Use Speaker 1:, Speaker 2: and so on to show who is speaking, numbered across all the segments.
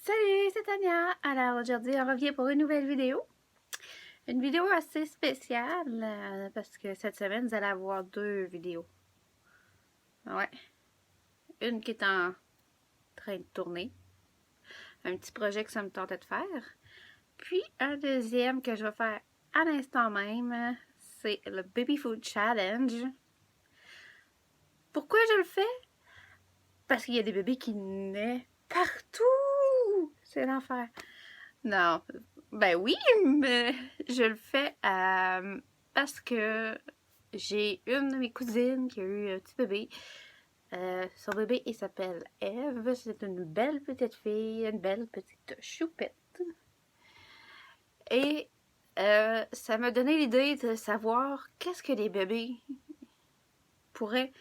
Speaker 1: Salut, c'est Tania. Alors aujourd'hui, on revient pour une nouvelle vidéo. Une vidéo assez spéciale parce que cette semaine, vous allez avoir deux vidéos. Ouais. Une qui est en train de tourner. Un petit projet que ça me tentait de faire. Puis un deuxième que je vais faire à l'instant même. C'est le Baby Food Challenge. Pourquoi je le fais? Parce qu'il y a des bébés qui naissent partout. C'est l'enfer. Non, ben oui, mais je le fais parce que j'ai une de mes cousines qui a eu un petit bébé. Son bébé, il s'appelle Eve. C'est une belle petite fille, une belle petite choupette. Et ça m'a donné l'idée de savoir qu'est-ce que les bébés pourraient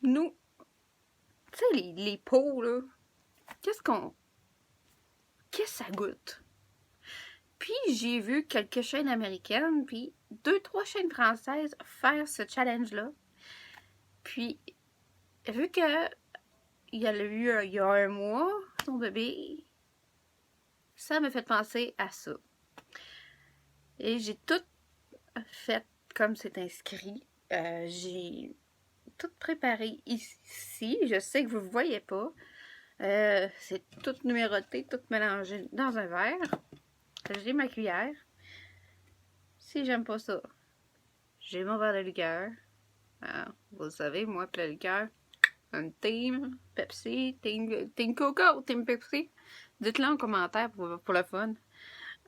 Speaker 1: nous... Tu sais, les peaux, là, qu'est-ce que ça goûte? Puis j'ai vu quelques chaînes américaines, puis 2-3 chaînes françaises faire ce challenge-là. Puis, vu que il y a eu il y a un mois, son bébé, ça m'a fait penser à ça. Et j'ai tout fait comme c'est inscrit. J'ai tout préparé ici. Je sais que vous ne voyez pas. C'est tout numéroté, tout mélangé dans un verre. J'ai ma cuillère. Si j'aime pas ça, j'ai mon verre de liqueur. Vous le savez, moi, puis la liqueur, un team Pepsi, team Coca ou team Pepsi. Dites-le en commentaire pour le fun.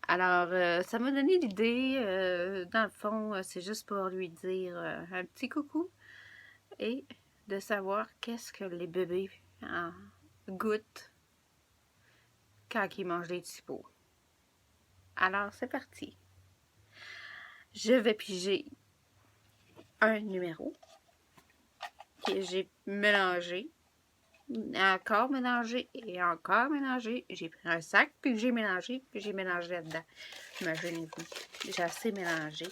Speaker 1: Alors, ça m'a donné l'idée. Dans le fond, c'est juste pour lui dire un petit coucou et de savoir qu'est-ce que les bébés goûtent quand ils mangent des petits pots. Alors, c'est parti. Je vais piger un numéro que j'ai mélangé, encore mélangé et encore mélangé. J'ai pris un sac, puis j'ai mélangé là-dedans. Imaginez-vous, j'ai assez mélangé.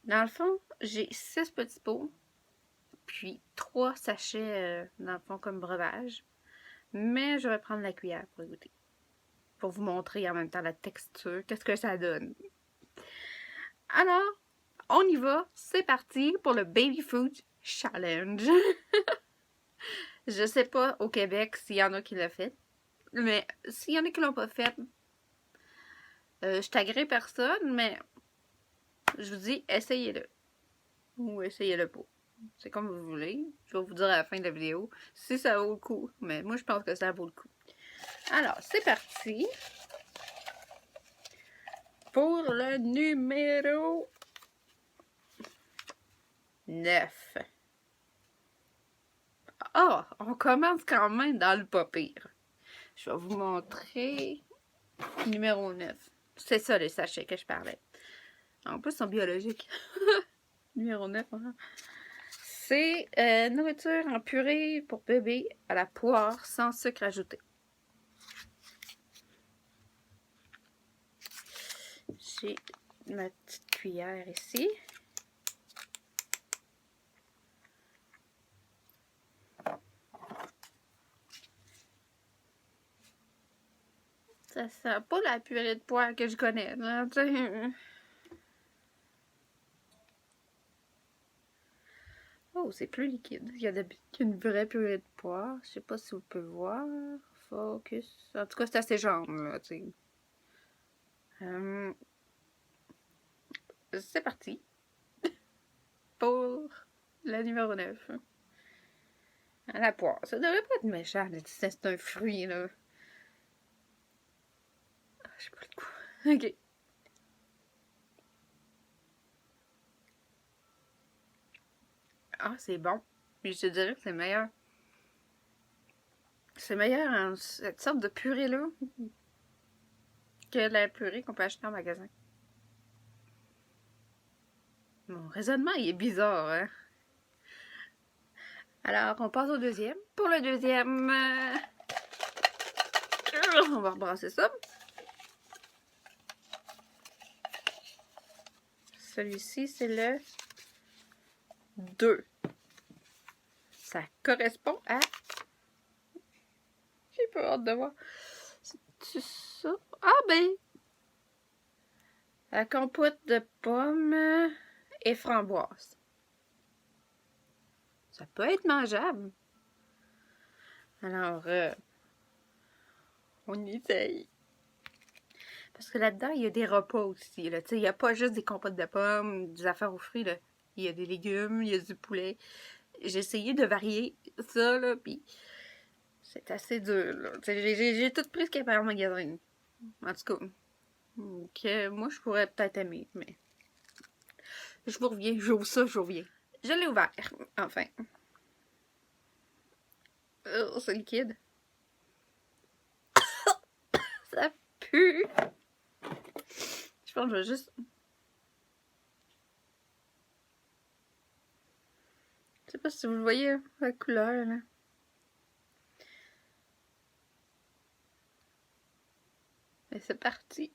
Speaker 1: Dans le fond, j'ai 6 petits pots, puis 3 sachets, dans le fond, comme breuvage. Mais je vais prendre la cuillère pour goûter. Pour vous montrer en même temps la texture, qu'est-ce que ça donne. Alors, on y va, c'est parti pour le Baby Food Challenge. Je sais pas au Québec s'il y en a qui l'ont fait, mais s'il y en a qui l'ont pas fait, je taguerai personne, mais je vous dis, essayez-le. Ou essayez-le pas. C'est comme vous voulez. Je vais vous dire à la fin de la vidéo si ça vaut le coup. Mais moi, je pense que ça vaut le coup. Alors, c'est parti pour le numéro 9. Ah, on commence quand même dans le pas pire. Je vais vous montrer numéro 9. C'est ça, les sachets que je parlais. En plus, ils sont biologiques. Numéro 9, hein? C'est nourriture en purée pour bébé à la poire sans sucre ajouté. J'ai ma petite cuillère ici. Ça sent pas la purée de poire que je connais. Là, oh, c'est plus liquide. Il y a une vraie purée de poire. Je sais pas si vous pouvez voir. Focus. En tout cas, c'est assez jaune, là, tu sais. C'est parti pour le numéro 9. À la poire. Ça devrait pas être méchant, c'est un fruit, là. Ah, j'ai pas le goût. Ok. Ah, c'est bon. Mais je te dirais que c'est meilleur. C'est meilleur en cette sorte de purée-là que la purée qu'on peut acheter en magasin. Mon raisonnement, il est bizarre, hein? Alors, on passe au deuxième. Pour le deuxième, on va rebrasser ça. Celui-ci, c'est le 2. Ça correspond à... J'ai peu hâte de voir. C'est ça? Ah ben! La compote de pommes et framboises. Ça peut être mangeable. Alors, on essaye. Parce que là-dedans, il y a des repas aussi. Là. Il n'y a pas juste des compotes de pommes, des affaires aux fruits. Là. Il y a des légumes, il y a du poulet. J'ai essayé de varier ça, là, puis c'est assez dur. Là. J'ai tout pris ce qu'il y avait en magasin. En tout cas, donc, moi, je pourrais peut-être aimer, mais je vous reviens. J'ouvre ça, je vous reviens. Je l'ai ouvert, enfin. C'est liquide. Ça pue. Je pense que je vais juste... Je sais pas si vous voyez la couleur, là. Mais c'est parti.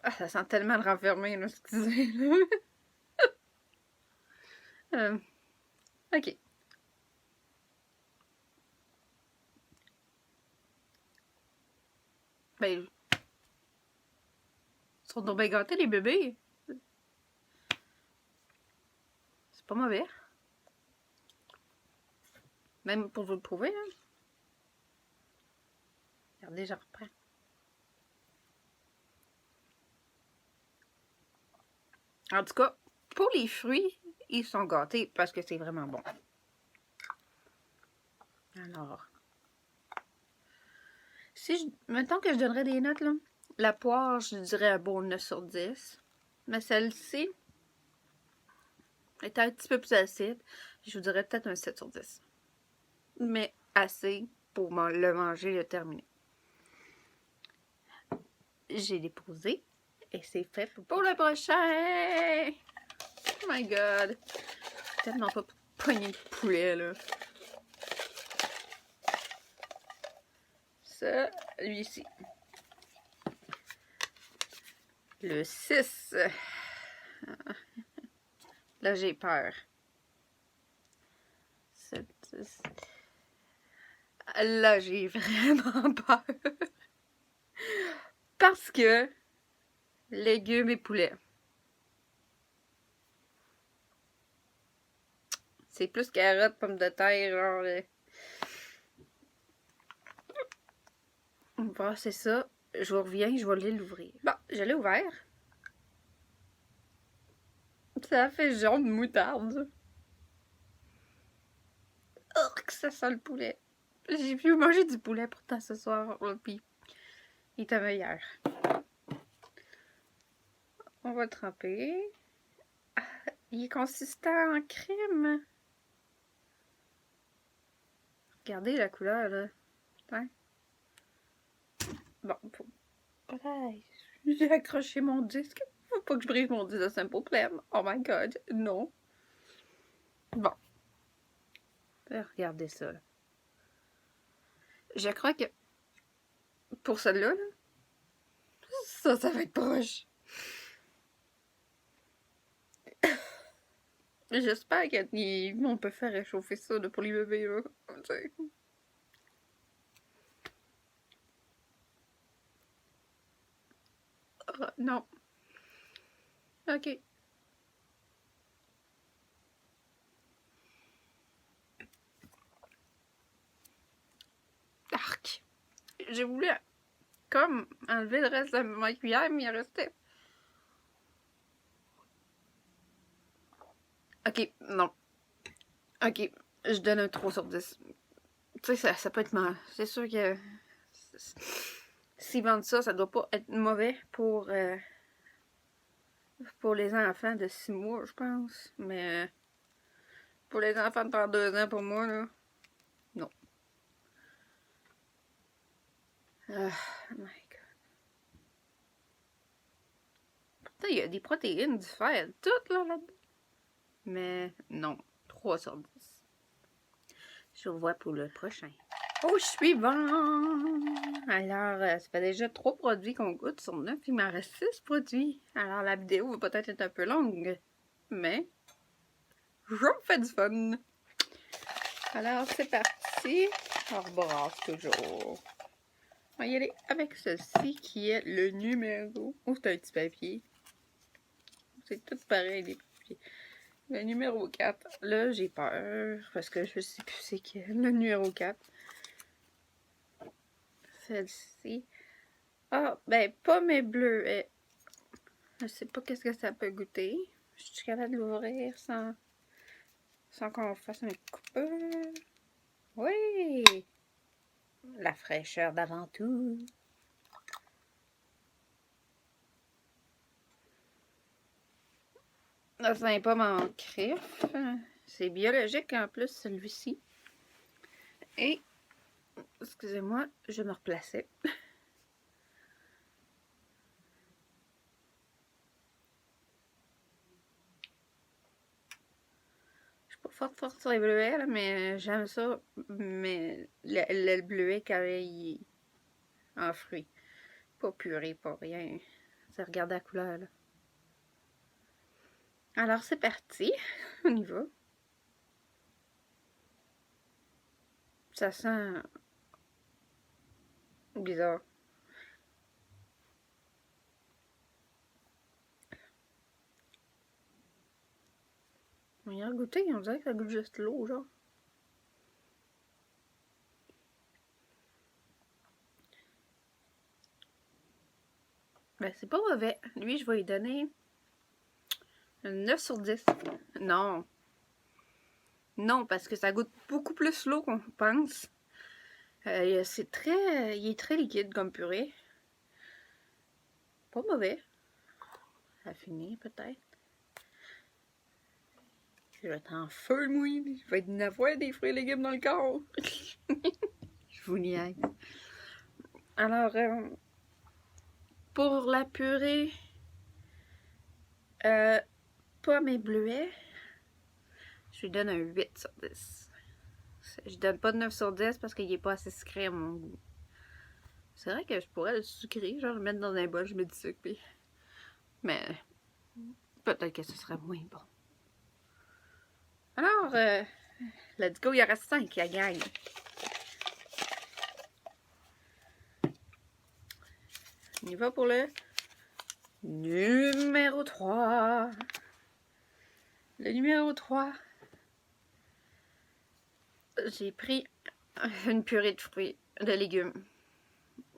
Speaker 1: Ah, ça sent tellement le renfermé, là, excusez, là. Ok. Ben, ils sont donc bien gâtés, les bébés. C'est pas mauvais. Même pour vous le prouver, hein. Regardez, je reprends. En tout cas, pour les fruits, ils sont gâtés parce que c'est vraiment bon. Alors, si je... Mettons que je donnerais des notes, là. La poire, je dirais un bon 9 sur 10. Mais celle-ci est un petit peu plus acide. Je vous dirais peut-être un 7 sur 10. Mais assez pour le manger et le terminer. J'ai déposé. Et c'est fait pour le prochain! Oh my god! Tellement pas poignée de poulet, là. Ça, lui ici. Le 6. Là, j'ai peur. 7, 10. Là, j'ai vraiment peur. Parce que légumes et poulet. C'est plus carottes, pommes de terre, genre. Bon, c'est ça. Je vous reviens, je vais aller l'ouvrir. Bon, je l'ai ouvert. Ça fait jaune moutarde. Oh, que ça sent le poulet. J'ai pu manger du poulet pourtant ce soir. Puis, il était meilleur. On va le tremper. Ah, il est consistant en crème. Regardez la couleur, là. Putain. Bon, faut... J'ai accroché mon disque. Faut pas que je brise mon disque de Simple Plan. Oh my god, non. Bon. Regardez ça, là. Je crois que pour celle-là, là, ça va être proche. J'espère qu'on peut faire réchauffer ça là, pour les bébés, là. Non. Ok. Arc. J'ai voulu comme enlever le reste de ma cuillère, mais il restait. Ok, non. Ok, je donne un 3 sur 10. Tu sais, ça peut être mal. C'est sûr que s'ils vendent ça, ça doit pas être mauvais pour les enfants de 6 mois, je pense. Mais pour les enfants de 32 ans, pour moi, là, non. Oh my god. Pourtant, il y a des protéines, du fer, tout là-dedans. Mais non, 3 sur 10. Je vous vois pour le prochain. Au suivant! Alors, ça fait déjà 3 produits qu'on goûte sur 9. Il m'en reste 6 produits. Alors, la vidéo va peut-être être un peu longue, mais je me fais du fun. Alors, c'est parti. On rebrasse toujours. On va y aller avec ceci qui est le numéro. Oh, c'est un petit papier. C'est tout pareil, les papiers. Le numéro 4. Là, j'ai peur parce que je sais plus c'est quel. Le numéro 4. Celle-ci. Ah, ben, pomme et bleuet. Je sais pas qu'est-ce que ça peut goûter. Je suis capable de l'ouvrir sans qu'on fasse un coupeur. Oui! La fraîcheur d'avant tout. Ça n'est pas mon crif. C'est biologique en plus, celui-ci. Et, excusez-moi, je me replaçais. Je suis pas forte sur les bleuets, là, mais j'aime ça. Mais le bleuet quand il est en fruits. Pas puré, pas rien. Ça regarde la couleur, là. Alors, c'est parti. On y va. Ça sent bizarre. On y a goûté, on dirait que ça goûte juste l'eau, genre. Ben, c'est pas mauvais. Lui, je vais lui donner un 9 sur 10. Non. Non, parce que ça goûte beaucoup plus l'eau qu'on pense. C'est très... il est très liquide comme purée. Pas mauvais. Ça finit peut-être. Je vais être en feu, moi. Je vais être une avoir des fruits et légumes dans le corps. Je vous niaise. Alors, pour la purée, pommes et bleuets, je lui donne un 8 sur 10. Je donne pas de 9 sur 10 parce qu'il est pas assez sucré à mon goût. C'est vrai que je pourrais le sucrer, genre le mettre dans un bol, je mets du sucre, puis... Mais peut-être que ce serait moins bon. Alors, let's go, il y en reste 5 la gang. On y va pour le numéro 3. Le numéro 3. J'ai pris une purée de fruits, de légumes.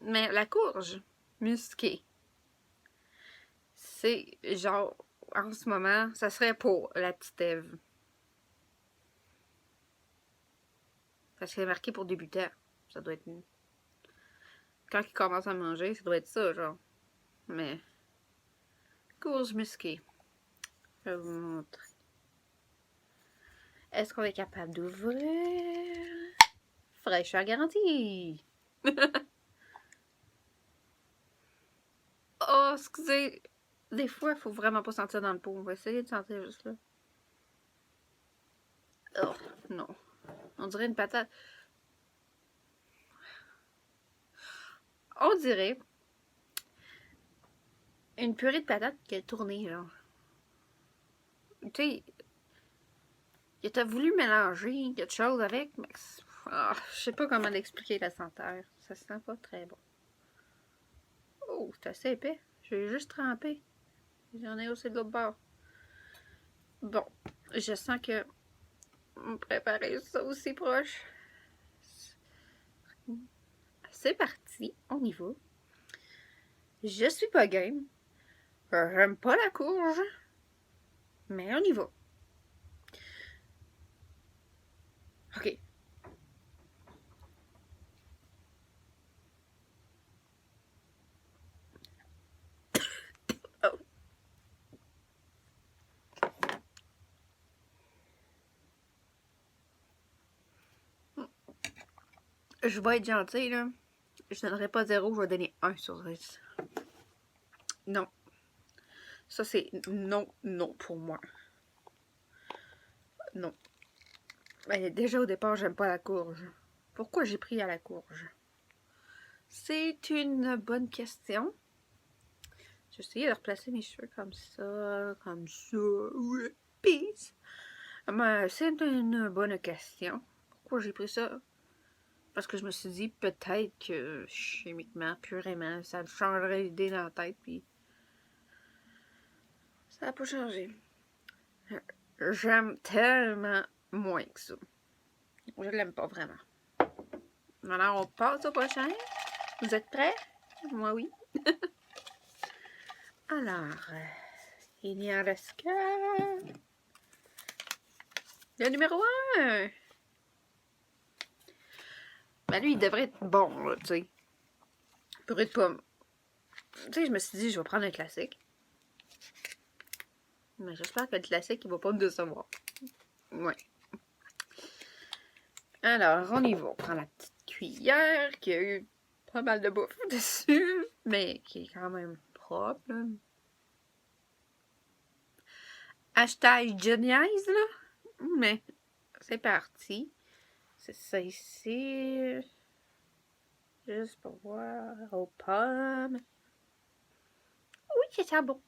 Speaker 1: Mais la courge musquée, c'est genre, en ce moment, ça serait pour la petite Ève. Parce qu'elle est marquée pour débutant. Ça doit être... Quand il commence à manger, ça doit être ça, genre. Mais... courge musquée. Je vais vous montrer. Est-ce qu'on est capable d'ouvrir? Fraîcheur garantie! Oh, excusez. Des fois, il faut vraiment pas sentir dans le pot. On va essayer de sentir juste là. Oh, non. On dirait une patate. On dirait une purée de patates qui a tourné, genre. Tu sais, il a voulu mélanger quelque chose avec, mais je sais pas comment l'expliquer la senteur. Ça sent pas très bon. Oh, c'est assez épais. Je vais juste tremper. J'en ai aussi de l'autre bord. Bon, je sens que on préparer ça aussi proche. C'est parti, on y va. Je suis pas game. J'aime pas la courge. Mais on y va. Ok. Oh. Je vais être gentille, là. Je donnerai pas 0, je vais donner 1 sur 10. Non. Ça, c'est non, non pour moi. Non. Mais déjà, au départ, j'aime pas la courge. Pourquoi j'ai pris à la courge? C'est une bonne question. J'ai essayé de replacer mes cheveux comme ça, comme ça. Oui, peace. Mais c'est une bonne question. pourquoi j'ai pris ça. Parce que je me suis dit, peut-être que chimiquement, purément, ça me changerait l'idée dans la tête, puis ça n'a pas changé. J'aime tellement moins que ça. Je l'aime pas vraiment. Alors, on passe au prochain. Vous êtes prêts? Moi, oui. Alors, il n'y en reste que... Le numéro 1! Ben lui, il devrait être bon, là, tu sais. Purée de pommes. Tu sais, je me suis dit, je vais prendre un classique. Mais j'espère que le classique, il va pas me décevoir. Ouais. Alors, on y va. On prend la petite cuillère qui a eu pas mal de bouffe dessus, mais qui est quand même propre, là. Hashtag Geniise, là. Mais c'est parti. C'est ça ici. Juste pour voir. Aux pommes. Oui, c'est ça bon.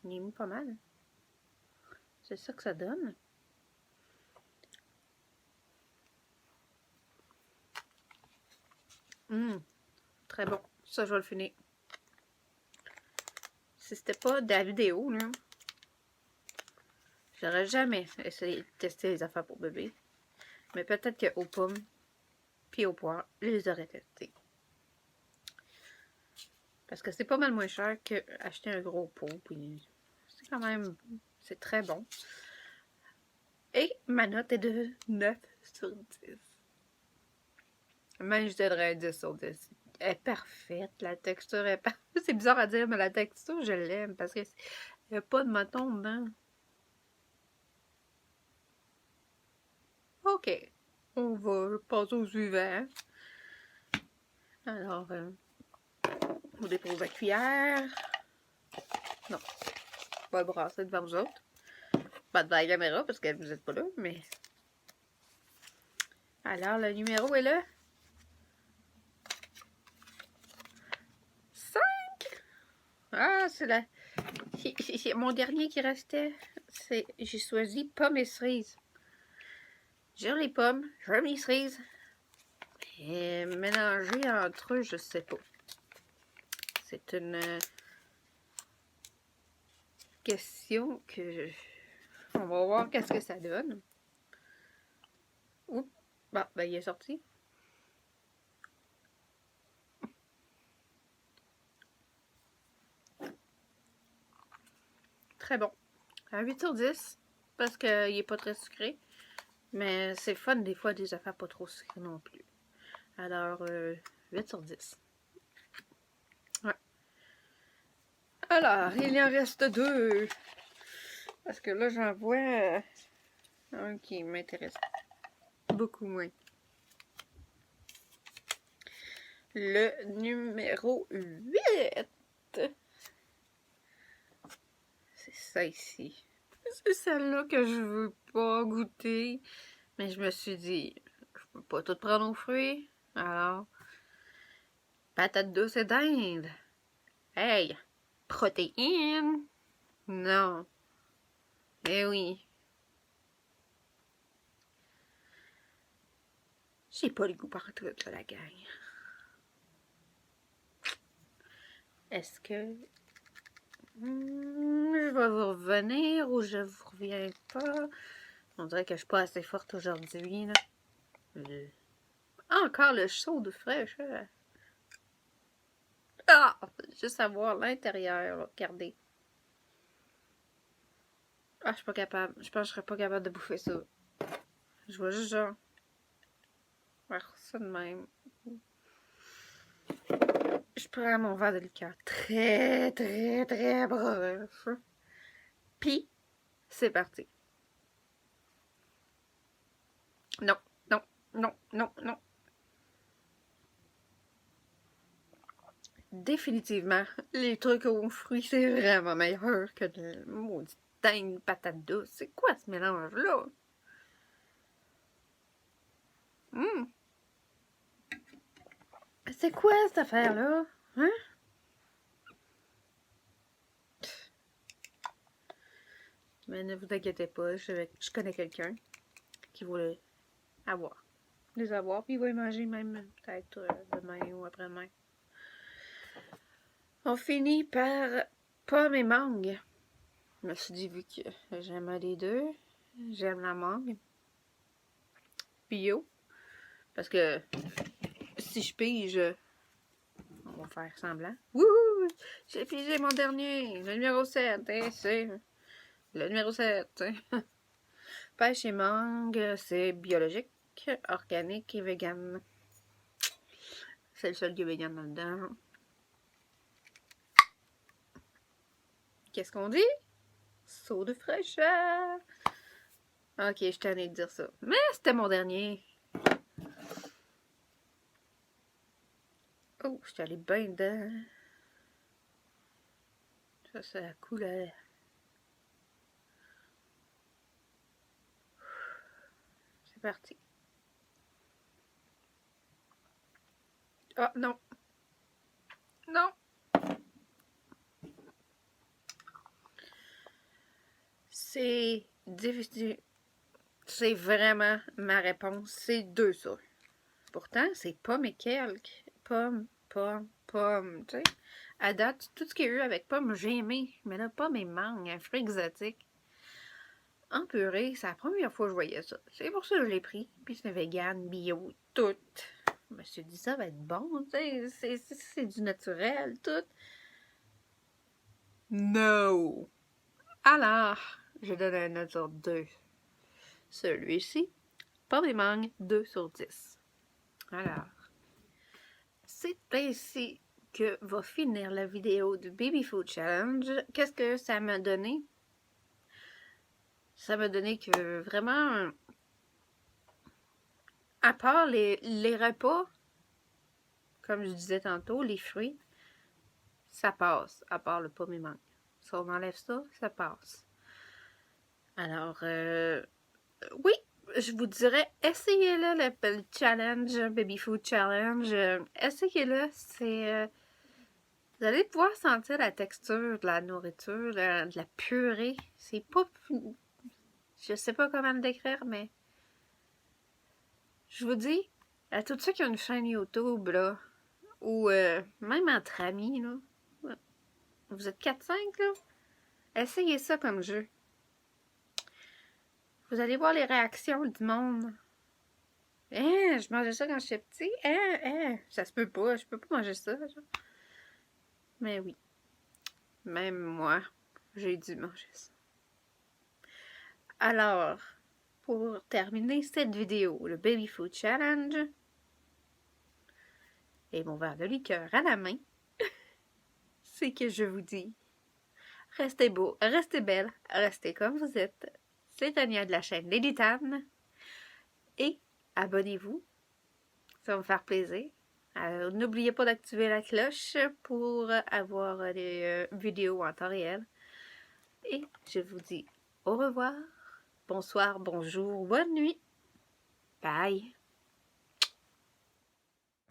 Speaker 1: Il est mis pas mal. C'est ça que ça donne. Très bon. Ça, je vais le finir. Si c'était pas de la vidéo, là, j'aurais jamais essayé de tester les affaires pour bébé. Mais peut-être qu'aux pommes puis aux poires, je les aurais testés. Parce que c'est pas mal moins cher qu'acheter un gros pot. Puis c'est quand même... C'est très bon. Et ma note est de 9 sur 10. Même je donnerais un 10 sur 10. Elle est parfaite. La texture est parfaite. C'est bizarre à dire, mais la texture, je l'aime. Parce qu'il n'y a pas de mouton dedans. OK. On va passer au suivant. Alors, on dépose la cuillère. Non. On va brasser devant vous autres. Pas devant la caméra parce que vous n'êtes pas là, mais... Alors, le numéro est là. 5! Ah, c'est la... C'est mon dernier qui restait. J'ai choisi pommes et cerises. J'ai les pommes, j'ai les cerises. Et mélanger entre eux, je sais pas. C'est une question que... On va voir qu'est-ce que ça donne. Oups. Bon, ben il est sorti. Très bon. Un 8 sur 10. Parce qu'il est pas très sucré. Mais c'est fun des fois des affaires pas trop sucrées non plus. Alors, 8 sur 10. Ouais. Alors, il en reste 2. Parce que là, j'en vois un qui m'intéresse beaucoup moins. Le numéro 8. C'est ça ici. C'est celle-là que je veux pas goûter. Mais je me suis dit, je peux pas tout prendre aux fruits. Alors, patate douce et dinde. Hey, protéines. Non. Eh oui. J'ai pas le goût partout de la gang. Est-ce que... je vais vous revenir ou je vous reviens pas? On dirait que je suis pas assez forte aujourd'hui, là. Encore le chaud de fraîche. Ah! Juste à voir l'intérieur, regardez. Ah, je suis pas capable. Je pense que je serais pas capable de bouffer ça. Je vois juste genre... faire ça de même. Je prends mon verre de liqueur très, très, très bref. Puis, c'est parti. Non, non, non, non, non. Définitivement, les trucs aux fruits, c'est vraiment meilleur que de maudit dinde patate douce. C'est quoi ce mélange-là? C'est quoi cette affaire-là? Hein? Mais ne vous inquiétez pas, je connais quelqu'un qui voulait les avoir, puis il va y manger même peut-être demain ou après-demain. On finit par pomme et mangue. Je me suis dit, vu que j'aime les deux, j'aime la mangue. Bio. Parce que si je pige, on va faire semblant. Wouhou! J'ai pigé mon dernier, le numéro 7. Hein, c'est le numéro 7. Pêche et mangue, c'est biologique, organique et vegan. C'est le seul qui est vegan là-dedans. Qu'est-ce qu'on dit? Saut de fraîcheur. Ok, je tenais de dire ça. Mais c'était mon dernier. Oh, je suis allée bien dedans. Ça, c'est la couleur. C'est parti. Ah, non. Non. C'est difficile. C'est vraiment ma réponse. C'est 2 ça. Pourtant, c'est pomme et quelques. Pomme, tu sais. À date, tout ce qu'il y a eu avec pomme, j'ai aimé. Mais là, pomme et mangue, un fruit exotique. En purée, c'est la première fois que je voyais ça. C'est pour ça que je l'ai pris. Puis c'est vegan, bio, tout. Je me suis dit, ça va être bon, tu sais. C'est du naturel, tout. No! Alors, je donne un note sur 2. Celui-ci, pomme et mangue, 2 sur 10. Alors, c'est ainsi que va finir la vidéo du Baby Food Challenge. Qu'est-ce que ça m'a donné? Ça m'a donné que vraiment, à part les repas, comme je disais tantôt, les fruits, ça passe, à part le pomme et mangue. Si on enlève ça, ça passe. Alors, oui, je vous dirais, essayez-le, le challenge, Baby Food Challenge. Essayez-le, c'est... vous allez pouvoir sentir la texture de la nourriture, de la purée. C'est pas... Je sais pas comment le décrire, mais... Je vous dis, à tous ceux qui ont une chaîne YouTube, là, ou même entre amis, là, vous êtes 4-5, là, essayez ça comme jeu. Vous allez voir les réactions du monde. Hein, je mangeais ça quand j'étais petit. Hein, ça se peut pas, je peux pas manger ça. Genre. Mais oui, même moi, j'ai dû manger ça. Alors, pour terminer cette vidéo, le Baby Food Challenge, et mon verre de liqueur à la main, c'est que je vous dis, restez beau, restez belle, restez comme vous êtes. C'est Tania de la chaîne Lady Tan. Et abonnez-vous, ça va me faire plaisir. N'oubliez pas d'activer la cloche pour avoir des vidéos en temps réel. Et je vous dis au revoir, bonsoir, bonjour, bonne nuit. Bye!